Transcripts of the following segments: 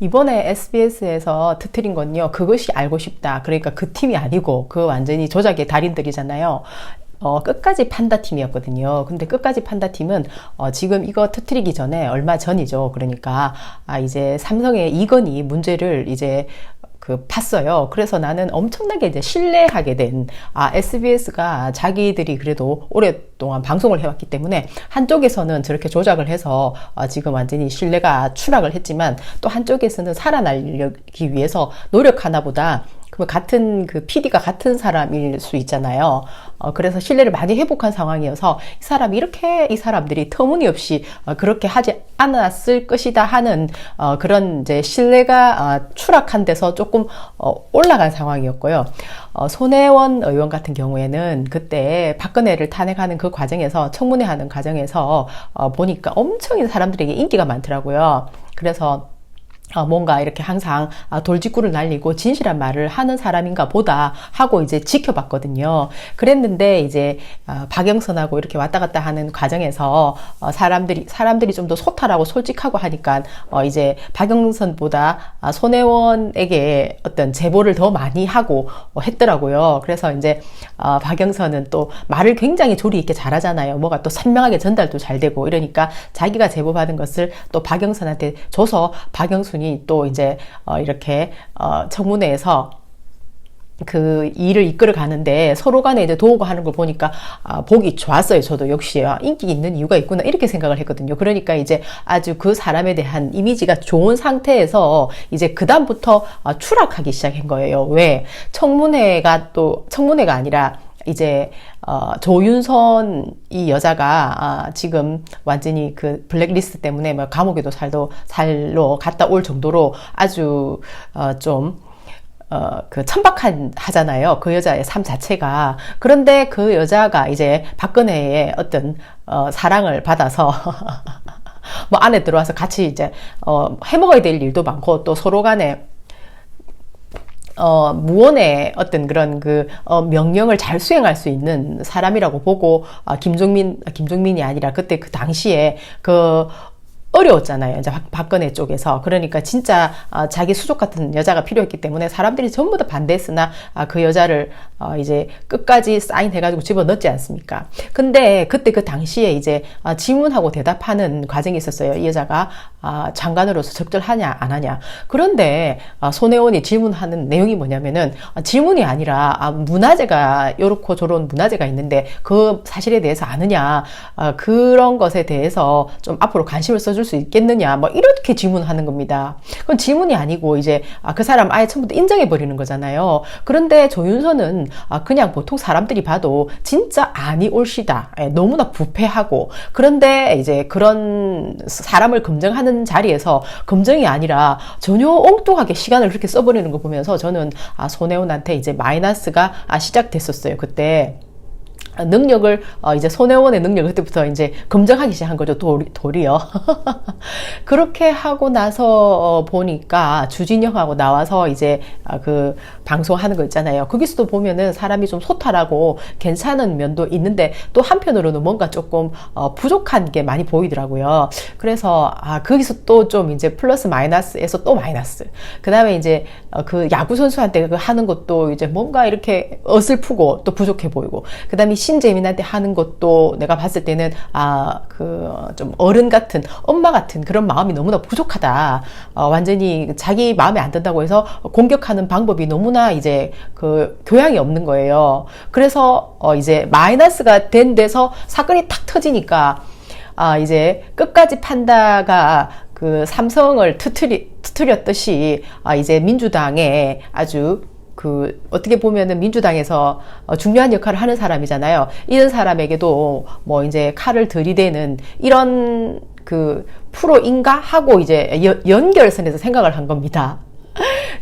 이번에 SBS에서 터뜨린 건요, 그것이 알고 싶다. 그러니까 그 팀이 아니고, 그 완전히 조작의 달인들이잖아요. 끝까지 판다 팀이었거든요. 근데 끝까지 판다 팀은, 지금 이거 터뜨리기 전에, 얼마 전이죠. 그러니까, 이제 삼성의 이건희 문제를 이제, 팠어요. 그래서 나는 엄청나게 이제 신뢰하게 된, SBS가 자기들이 그래도 오랫동안 방송을 해왔기 때문에 한쪽에서는 저렇게 조작을 해서 지금 완전히 신뢰가 추락을 했지만 또 한쪽에서는 살아나기 위해서 노력하나 보다. 그럼 같은 PD가 같은 사람일 수 있잖아요. 그래서 신뢰를 많이 회복한 상황이어서 이 사람들이 터무니없이 그렇게 하지 않았을 것이다 하는 그런 이제 신뢰가 추락한 데서 조금 올라간 상황이었고요. 손혜원 의원 같은 경우에는 그때 박근혜를 탄핵하는 그 과정에서 청문회 하는 과정에서 보니까 엄청 사람들에게 인기가 많더라고요. 그래서 뭔가 이렇게 항상 돌직구를 날리고 진실한 말을 하는 사람인가 보다 하고 이제 지켜봤거든요. 그랬는데 이제 박영선하고 이렇게 왔다 갔다 하는 과정에서 사람들이 좀 더 소탈하고 솔직하고 하니까 이제 박영선보다 손혜원에게 어떤 제보를 더 많이 하고 했더라고요. 그래서 이제 박영선은 또 말을 굉장히 조리 있게 잘하잖아요. 뭐가 또 선명하게 전달도 잘 되고 이러니까 자기가 제보받은 것을 또 박영선한테 줘서 박영순이 또 이제 이렇게 청문회에서 그 일을 이끌어 가는데 서로 간에 이제 도우고 하는 걸 보니까 보기 좋았어요. 저도 역시 인기 있는 이유가 있구나 이렇게 생각을 했거든요. 그러니까 이제 아주 그 사람에 대한 이미지가 좋은 상태에서 이제 그다음부터 추락하기 시작한 거예요. 왜? 청문회가 아니라 이제 조윤선 이 여자가 지금 완전히 그 블랙리스트 때문에 뭐 감옥에도 살로 갔다 올 정도로 아주 좀 천박하잖아요. 그 여자의 삶 자체가. 그런데 그 여자가 이제 박근혜의 어떤 사랑을 받아서 뭐 안에 들어와서 같이 이제 해먹어야 될 일도 많고 또 서로 간에 무언의 어떤 그런 명령을 잘 수행할 수 있는 사람이라고 보고, 김종민이 아니라 그때 그 당시에 어려웠잖아요. 이제 박근혜 쪽에서. 그러니까 진짜 자기 수족 같은 여자가 필요했기 때문에 사람들이 전부 다 반대했으나 그 여자를 이제 끝까지 사인해가지고 집어넣지 않습니까? 근데 그때 그 당시에 이제 질문하고 대답하는 과정이 있었어요. 이 여자가 장관으로서 적절하냐 안 하냐. 그런데 손혜원이 질문하는 내용이 뭐냐면은 질문이 아니라 문화재가 요렇고 저런 문화재가 있는데 그 사실에 대해서 아느냐, 그런 것에 대해서 좀 앞으로 관심을 써줄 수 있겠느냐, 뭐 이렇게 질문하는 겁니다. 그건 질문이 아니고 이제 그 사람 아예 처음부터 인정해 버리는 거잖아요. 그런데 조윤선은 그냥 보통 사람들이 봐도 진짜 아니 올시다, 너무나 부패하고, 그런데 이제 그런 사람을 검증하는 자리에서 검증이 아니라 전혀 엉뚱하게 시간을 그렇게 써버리는 거 보면서 저는 손혜원한테 이제 마이너스가 시작됐었어요. 그때 능력을 이제 손혜원의 능력을 그때부터 이제 검증하기 시작한 거죠. 도리어. 그렇게 하고 나서 보니까 주진영하고 나와서 이제 그 방송하는 거 있잖아요. 거기서도 보면은 사람이 좀 소탈하고 괜찮은 면도 있는데 또 한편으로는 뭔가 조금 부족한 게 많이 보이더라고요. 그래서 거기서 또 좀 이제 플러스 마이너스에서 또 마이너스. 그다음에 이제 그 야구 선수한테 하는 것도 이제 뭔가 이렇게 어설프고 또 부족해 보이고, 그다음에 신재민한테 하는 것도 내가 봤을 때는 좀 어른 같은, 엄마 같은 그런 마음이 너무나 부족하다. 완전히 자기 마음에 안 든다고 해서 공격하는 방법이 너무나 이제 교양이 없는 거예요. 그래서 이제 마이너스가 된 데서 사건이 탁 터지니까 이제 끝까지 판다가 그 삼성을 터뜨렸듯이 이제 민주당에 아주 어떻게 보면은 민주당에서 중요한 역할을 하는 사람이잖아요. 이런 사람에게도 뭐 이제 칼을 들이대는 이런 프로인가 하고 이제 연결선에서 생각을 한 겁니다.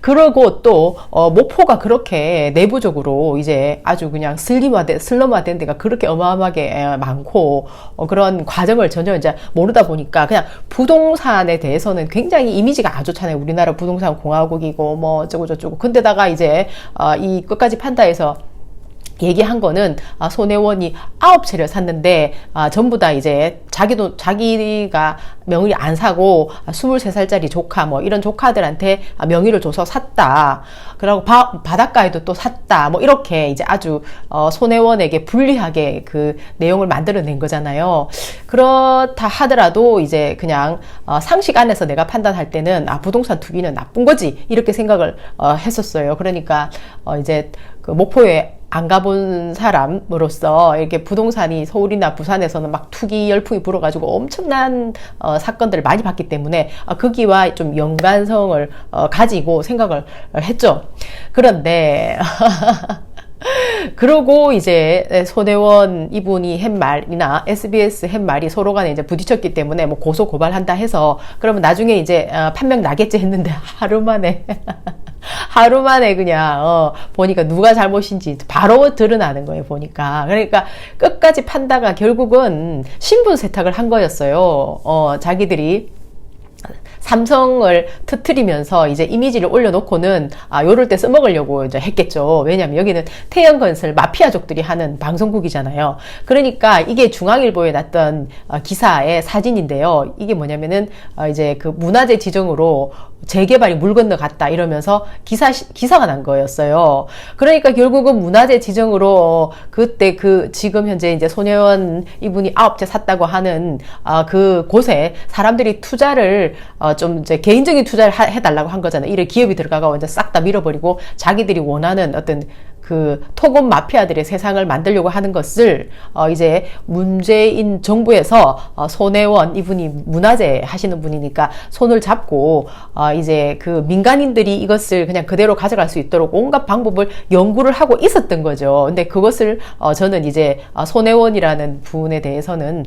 그러고 또 모포가 그렇게 내부적으로 이제 아주 그냥 슬럼화된 데가 그렇게 어마어마하게 많고, 그런 과정을 전혀 이제 모르다 보니까 그냥 부동산에 대해서는 굉장히 이미지가 안 좋잖아요. 우리나라 부동산 공화국이고 뭐 어쩌고 저쩌고. 근데다가 이제 이 끝까지 판다에서 얘기한 거는 손혜원이 9채를 샀는데 전부 다 이제 자기가 명의 안 사고 23살짜리 조카 뭐 이런 조카들한테 명의를 줘서 샀다. 그리고 바닷가에도 또 샀다. 뭐 이렇게 이제 아주 손혜원에게 불리하게 그 내용을 만들어낸 거잖아요. 그렇다 하더라도 이제 그냥 상식 안에서 내가 판단할 때는 부동산 투기는 나쁜 거지 이렇게 생각을 했었어요. 그러니까 이제 그 목포에 안 가본 사람으로서 이렇게 부동산이 서울이나 부산에서는 막 투기 열풍이 불어가지고 엄청난 사건들을 많이 봤기 때문에 거기와 좀 연관성을 가지고 생각을 했죠. 그런데 그러고 이제 손혜원 이분이 한 말이나 SBS 한 말이 서로 간에 이제 부딪혔기 때문에 뭐 고소 고발한다 해서 그러면 나중에 이제 판명 나겠지 했는데 하루 만에 그냥 보니까 누가 잘못인지 바로 드러나는 거예요. 보니까. 그러니까 끝까지 판다가 결국은 신분 세탁을 한 거였어요. 자기들이 삼성을 터트리면서 이제 이미지를 올려놓고는 요럴 때 써먹으려고 이제 했겠죠. 왜냐면 여기는 태영건설 마피아족들이 하는 방송국이잖아요. 그러니까 이게 중앙일보에 났던 기사의 사진인데요. 이게 뭐냐면은 이제 그 문화재 지정으로 재개발이 물 건너갔다 이러면서 기사가 난 거였어요. 그러니까 결국은 문화재 지정으로 그때 지금 현재 이제 손혜원 이분이 9채 샀다고 하는 그 곳에 사람들이 투자를 좀 이제 개인적인 투자를 해달라고 한 거잖아요. 이래 기업이 들어가고 완전 싹 다 밀어버리고 자기들이 원하는 어떤 그 토건 마피아들의 세상을 만들려고 하는 것을 이제 문재인 정부에서 손혜원 이분이 문화재 하시는 분이니까 손을 잡고 이제 그 민간인들이 이것을 그냥 그대로 가져갈 수 있도록 온갖 방법을 연구를 하고 있었던 거죠. 근데 그것을 저는 이제 손혜원이라는 분에 대해서는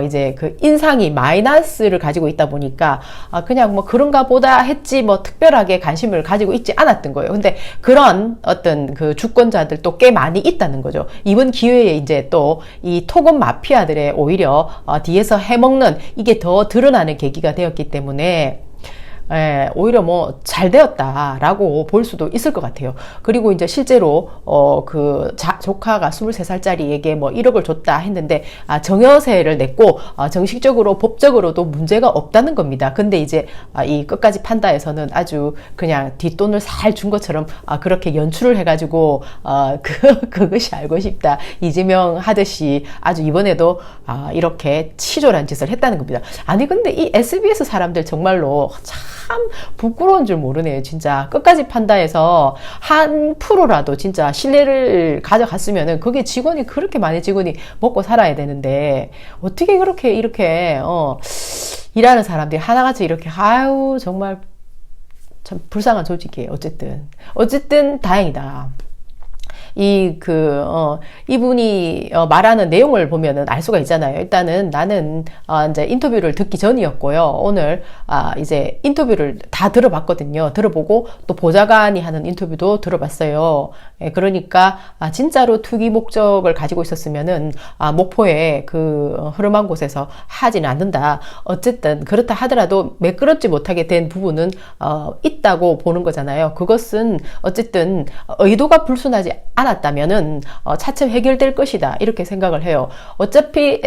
이제 그 인상이 마이너스를 가지고 있다 보니까 그냥 뭐 그런가 보다 했지 뭐 특별하게 관심을 가지고 있지 않았던 거예요. 근데 그런 어떤 그 주권자들도 꽤 많이 있다는 거죠. 이번 기회에 이제 또 이 토건 마피아들의 오히려 뒤에서 해먹는 이게 더 드러나는 계기가 되었기 때문에 오히려 뭐 잘 되었다라고 볼 수도 있을 것 같아요. 그리고 이제 실제로 조카가 23살짜리에게 뭐 1억을 줬다 했는데 정여세를 냈고 정식적으로 법적으로도 문제가 없다는 겁니다. 근데 이제 이 끝까지 판다에서는 아주 그냥 뒷돈을 살 준 것처럼 그렇게 연출을 해가지고 그것이 알고 싶다 이재명 하듯이 아주 이번에도 이렇게 치졸한 짓을 했다는 겁니다. 아니 근데 이 SBS 사람들 정말로 참 부끄러운 줄 모르네요. 진짜 끝까지 판다해서 한 프로라도 진짜 신뢰를 가져갔으면은 그게 직원이 그렇게 많이 직원이 먹고 살아야 되는데 어떻게 그렇게 이렇게 일하는 사람들이 하나같이 이렇게 아유 정말 참 불쌍한 조직이에요. 어쨌든 다행이다. 이분이 말하는 내용을 보면은 알 수가 있잖아요. 일단은 나는 이제 인터뷰를 듣기 전이었고요. 오늘 이제 인터뷰를 다 들어봤거든요. 들어보고 또 보좌관이 하는 인터뷰도 들어봤어요. 그러니까 진짜로 투기 목적을 가지고 있었으면은 목포에 그 흐름한 곳에서 하지는 않는다. 어쨌든 그렇다 하더라도 매끄럽지 못하게 된 부분은 있다고 보는 거잖아요. 그것은 어쨌든 의도가 불순하지 않았다면은 차츰 해결될 것이다 이렇게 생각을 해요. 어차피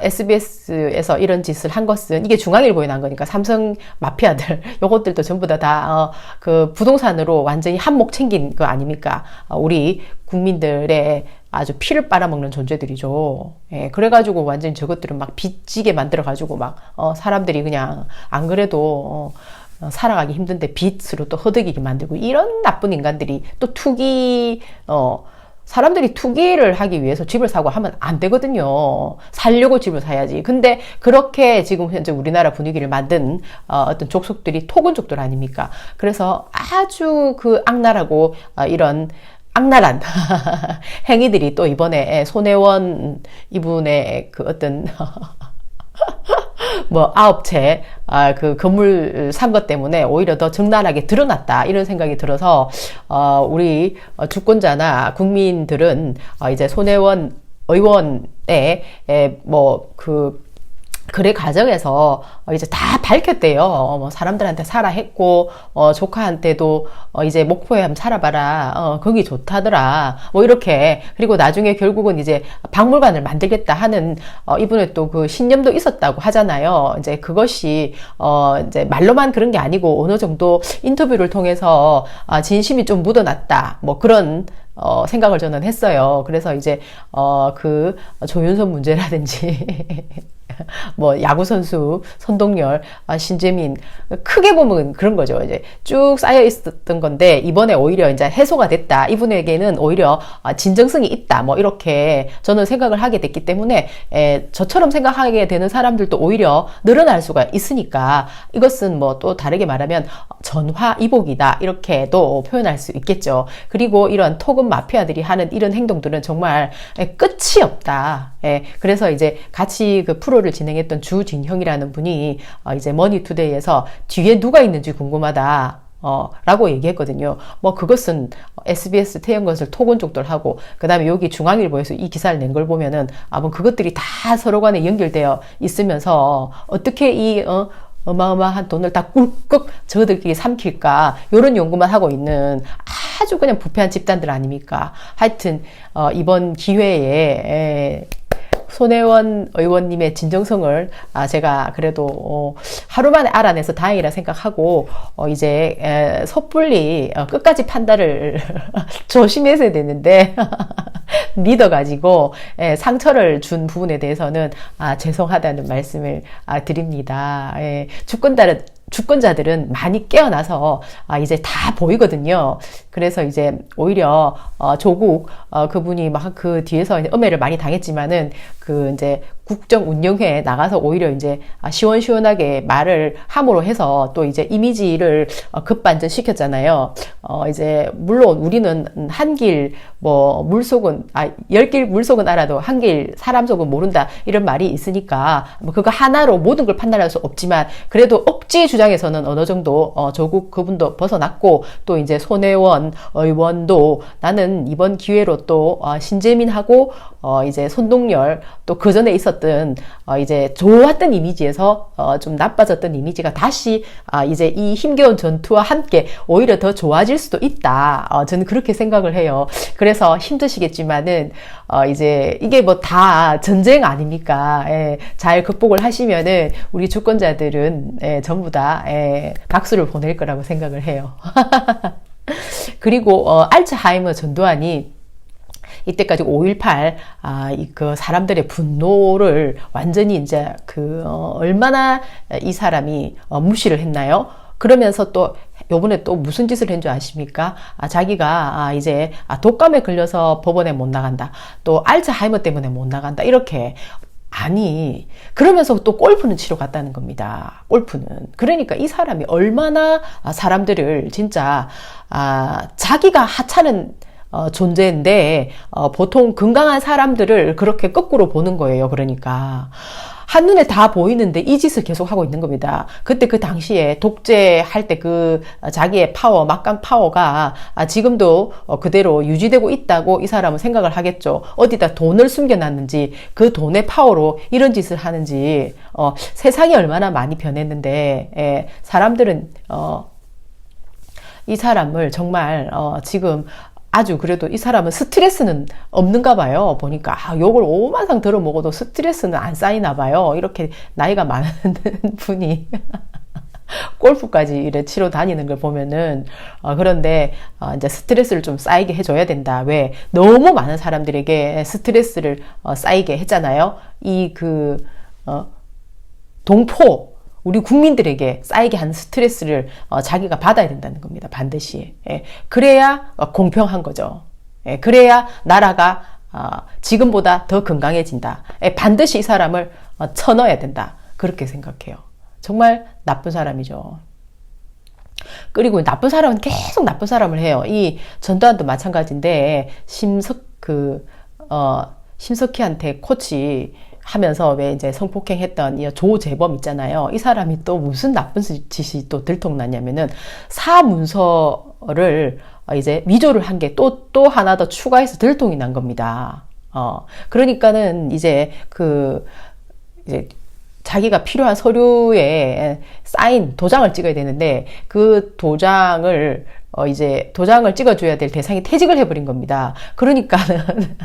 SBS에서 이런 짓을 한 것은 이게 중앙일보에 난 거니까 삼성 마피아들 요것들도 전부 다 그 부동산으로 완전히 한몫 챙긴 거 아닙니까? 우리 국민들의 아주 피를 빨아먹는 존재들이죠. 그래가지고 완전히 저것들은 막 빚지게 만들어가지고 막 사람들이 그냥 안 그래도 살아가기 힘든데 빚으로 또 허덕이게 만들고 이런 나쁜 인간들이 또 사람들이 투기를 하기 위해서 집을 사고 하면 안 되거든요. 살려고 집을 사야지. 근데 그렇게 지금 현재 우리나라 분위기를 만든 어떤 족속들이 토건족들 아닙니까? 그래서 아주 그 악랄하고 이런 악랄한 행위들이 또 이번에 손혜원 이분의 그 어떤 뭐 9채 그 건물 산 것 때문에 오히려 더 적나라하게 드러났다 이런 생각이 들어서 우리 주권자나 국민들은 이제 손혜원 의원의 뭐 그 그래 과정에서 이제 다 밝혔대요. 뭐 사람들한테 사라 했고 조카한테도 이제 목포에 한번 살아봐라. 거기 좋다더라. 뭐 이렇게. 그리고 나중에 결국은 이제 박물관을 만들겠다 하는 이분의 또 그 신념도 있었다고 하잖아요. 이제 그것이 이제 말로만 그런 게 아니고 어느 정도 인터뷰를 통해서 진심이 좀 묻어났다. 뭐 그런 생각을 저는 했어요. 그래서 이제 그 조윤선 문제라든지 뭐 야구선수 선동열, 신재민 크게 보면 그런 거죠. 이제 쭉 쌓여 있었던 건데 이번에 오히려 이제 해소가 됐다. 이분에게는 오히려 진정성이 있다. 뭐 이렇게 저는 생각을 하게 됐기 때문에 저처럼 생각하게 되는 사람들도 오히려 늘어날 수가 있으니까 이것은 뭐 또 다르게 말하면 전화이복이다. 이렇게도 표현할 수 있겠죠. 그리고 이런 토금 마피아들이 하는 이런 행동들은 정말 끝이 없다. 그래서 이제 같이 그 프로를 진행했던 주진형이라는 분이 이제 머니투데이에서 뒤에 누가 있는지 궁금하다. 라고 얘기했거든요. 뭐 그것은 SBS 태연건설 토건족들하고 그 다음에 여기 중앙일보에서 이 기사를 낸 걸 보면은 뭐 그것들이 다 서로 간에 연결되어 있으면서 어떻게 이 어마어마한 돈을 다 꿀꺽 저들끼리 삼킬까 요런 연구만 하고 있는 아주 그냥 부패한 집단들 아닙니까? 하여튼 이번 기회에 손혜원 의원님의 진정성을 제가 그래도 하루 만에 알아내서 다행이라 생각하고 이제 섣불리 끝까지 판단을 조심해서 되는데 믿어가지고 상처를 준 부분에 대해서는 죄송하다는 말씀을 드립니다. 주권자들은 많이 깨어나서 이제 다 보이거든요. 그래서 이제 오히려 조국 그분이 막 그 뒤에서 이제 음해를 많이 당했지만은 그 이제 국정운영회에 나가서 오히려 이제 시원시원하게 말을 함으로 해서 또 이제 이미지를 급반전시켰잖아요. 이제 물론 우리는 한 길 뭐 물속은 10길 물속은 알아도 한 길 사람 속은 모른다 이런 말이 있으니까 뭐 그거 하나로 모든 걸 판단할 수 없지만 그래도 억지 주장에서는 어느 정도 조국 그분도 벗어났고 또 이제 손혜원 의원도 나는 이번 기회로 또 신재민하고 이제 손동열 또 그 전에 있었던 이제 좋았던 이미지에서 좀 나빠졌던 이미지가 다시 이제 이 힘겨운 전투와 함께 오히려 더 좋아질 수도 있다. 저는 그렇게 생각을 해요. 그래서 힘드시겠지만은 이제 이게 뭐 다 전쟁 아닙니까? 잘 극복을 하시면은 우리 주권자들은 전부 다 박수를 보낼 거라고 생각을 해요. 그리고 알츠하이머 전두환이 이때까지 5.18 그 사람들의 분노를 완전히 이제 얼마나 이 사람이 무시를 했나요? 그러면서 또 요번에 또 무슨 짓을 한 줄 아십니까? 자기가 이제 독감에 걸려서 법원에 못 나간다. 또 알츠하이머 때문에 못 나간다. 이렇게 아니 그러면서 또 골프는 치러 갔다는 겁니다. 골프는. 그러니까 이 사람이 얼마나 사람들을 진짜 자기가 하찮은 존재인데 보통 건강한 사람들을 그렇게 거꾸로 보는 거예요. 그러니까 한눈에 다 보이는데 이 짓을 계속 하고 있는 겁니다. 그때 그 당시에 독재할 때 그 자기의 파워, 막강 파워가 지금도 그대로 유지되고 있다고 이 사람은 생각을 하겠죠. 어디다 돈을 숨겨놨는지 그 돈의 파워로 이런 짓을 하는지 세상이 얼마나 많이 변했는데 사람들은 이 사람을 정말 지금 아주 그래도 이 사람은 스트레스는 없는가 봐요. 보니까 욕을 오만상 들어 먹어도 스트레스는 안 쌓이나 봐요. 이렇게 나이가 많은 분이 골프까지 이래 치러 다니는 걸 보면은 그런데 이제 스트레스를 좀 쌓이게 해줘야 된다. 왜? 너무 많은 사람들에게 스트레스를 쌓이게 했잖아요. 동포 우리 국민들에게 쌓이게 한 스트레스를 자기가 받아야 된다는 겁니다. 반드시. 그래야 공평한 거죠. 그래야 나라가 지금보다 더 건강해진다. 반드시 이 사람을 쳐넣어야 된다. 그렇게 생각해요. 정말 나쁜 사람이죠. 그리고 나쁜 사람은 계속 나쁜 사람을 해요. 이 전두환도 마찬가지인데 심석희한테 코치 하면서 왜 이제 성폭행했던 이 조재범 있잖아요. 이 사람이 또 무슨 나쁜 짓이 또 들통났냐면은 사문서를 이제 위조를 한 게 또 하나 더 추가해서 들통이 난 겁니다. 그러니까는 이제 자기가 필요한 서류에 사인, 도장을 찍어야 되는데 그 도장을 이제 도장을 찍어줘야 될 대상이 퇴직을 해버린 겁니다. 그러니까는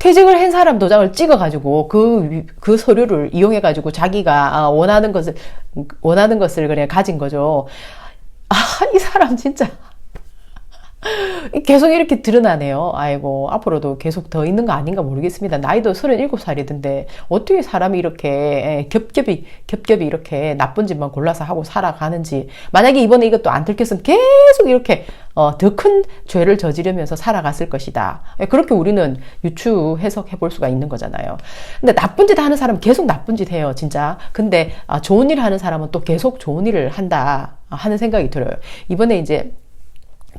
퇴직을 한 사람 도장을 찍어가지고 그 서류를 이용해가지고 자기가 원하는 것을 그냥 가진 거죠. 이 사람 진짜 계속 이렇게 드러나네요. 아이고, 앞으로도 계속 더 있는 거 아닌가 모르겠습니다. 나이도 37살이던데 어떻게 사람이 이렇게 겹겹이 이렇게 나쁜 짓만 골라서 하고 살아가는지. 만약에 이번에 이것도 안 들켰으면 계속 이렇게 더 큰 죄를 저지르면서 살아갔을 것이다. 그렇게 우리는 유추 해석해 볼 수가 있는 거잖아요. 근데 나쁜 짓 하는 사람은 계속 나쁜 짓 해요, 진짜. 근데 좋은 일 하는 사람은 또 계속 좋은 일을 한다 하는 생각이 들어요. 이번에 이제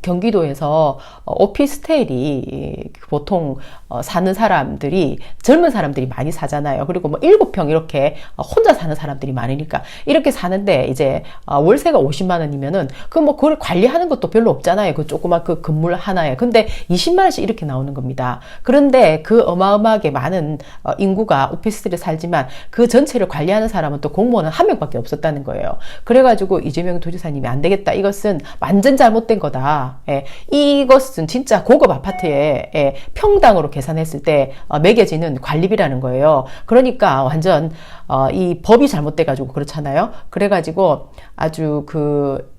경기도에서 오피스텔이 보통 사는 사람들이 젊은 사람들이 많이 사잖아요. 그리고 뭐 7평 이렇게 혼자 사는 사람들이 많으니까 이렇게 사는데 이제 월세가 50만 원이면은 그걸 관리하는 것도 별로 없잖아요. 그 조그만 그 건물 하나에. 근데 20만 원씩 이렇게 나오는 겁니다. 그런데 그 어마어마하게 많은 인구가 오피스텔에 살지만 그 전체를 관리하는 사람은 또 공무원은 한 명밖에 없었다는 거예요. 그래가지고 이재명 도지사님이 안 되겠다. 이것은 완전 잘못된 거다. 이것은 진짜 고급 아파트에 평당으로 계산했을 때 매겨지는 관리비라는 거예요. 그러니까 완전 이 법이 잘못돼가지고 그렇잖아요. 그래가지고 아주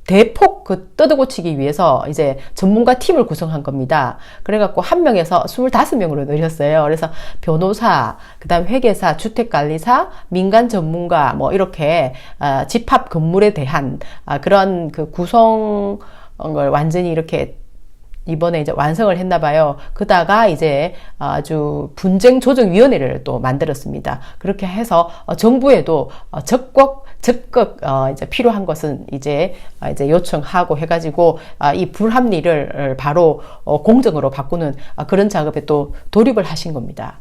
대폭 뜯어고치기 위해서 이제 전문가 팀을 구성한 겁니다. 그래갖고 1명에서 25명으로 늘렸어요. 그래서 변호사, 그다음 회계사, 주택관리사, 민간 전문가 뭐 이렇게 집합 건물에 대한 그런 구성 걸 완전히 이렇게 이번에 이제 완성을 했나 봐요. 그다가 이제 아주 분쟁조정위원회를 또 만들었습니다. 그렇게 해서 정부에도 적극 이제 필요한 것은 이제 요청하고 해가지고 이 불합리를 바로 공정으로 바꾸는 그런 작업에 또 돌입을 하신 겁니다.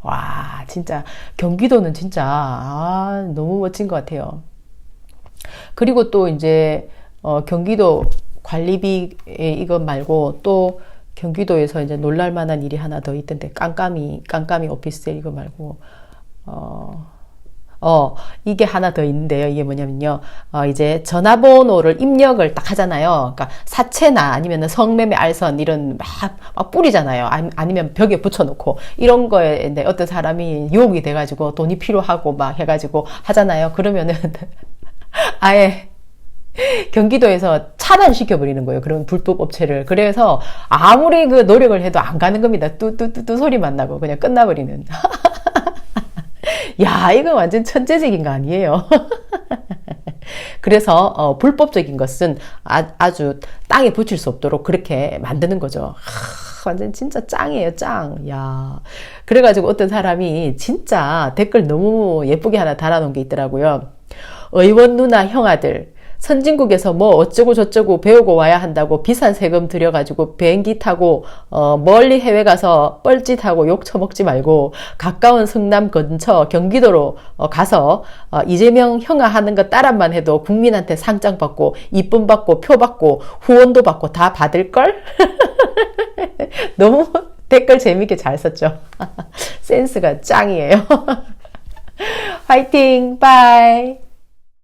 와, 진짜 경기도는 진짜 너무 멋진 것 같아요. 그리고 또 이제 경기도 관리비 이것 말고 또 경기도에서 이제 놀랄만한 일이 하나 더 있던데 깜깜이 오피스텔 이거 말고 이게 하나 더 있는데요. 이게 뭐냐면요. 이제 전화번호를 입력을 딱 하잖아요. 그러니까 사채나 아니면 성매매 알선 이런 막 뿌리잖아요. 아니면 벽에 붙여놓고 이런 거에 어떤 사람이 유혹이 돼가지고 돈이 필요하고 막 해가지고 하잖아요. 그러면은 아예 경기도에서 차단시켜버리는 거예요. 그런 불법 업체를. 그래서 아무리 노력을 해도 안 가는 겁니다. 뚜뚜뚜뚜 소리만 나고 그냥 끝나버리는. 야, 이거 완전 천재적인 거 아니에요? 그래서 불법적인 것은 아주 땅에 붙일 수 없도록 그렇게 만드는 거죠. 완전 진짜 짱이에요, 짱. 야. 그래가지고 어떤 사람이 진짜 댓글 너무 예쁘게 하나 달아놓은 게 있더라고요. 의원 누나 형아들. 선진국에서 뭐 어쩌고 저쩌고 배우고 와야 한다고 비싼 세금 들여가지고 비행기 타고 멀리 해외 가서 뻘짓하고 욕 처먹지 말고 가까운 성남 근처 경기도로 가서 이재명 형아 하는 거 따라만 해도 국민한테 상장 받고 이쁨 받고 표 받고 후원도 받고 다 받을걸? 너무 댓글 재밌게 잘 썼죠. 센스가 짱이에요. 화이팅! 바이!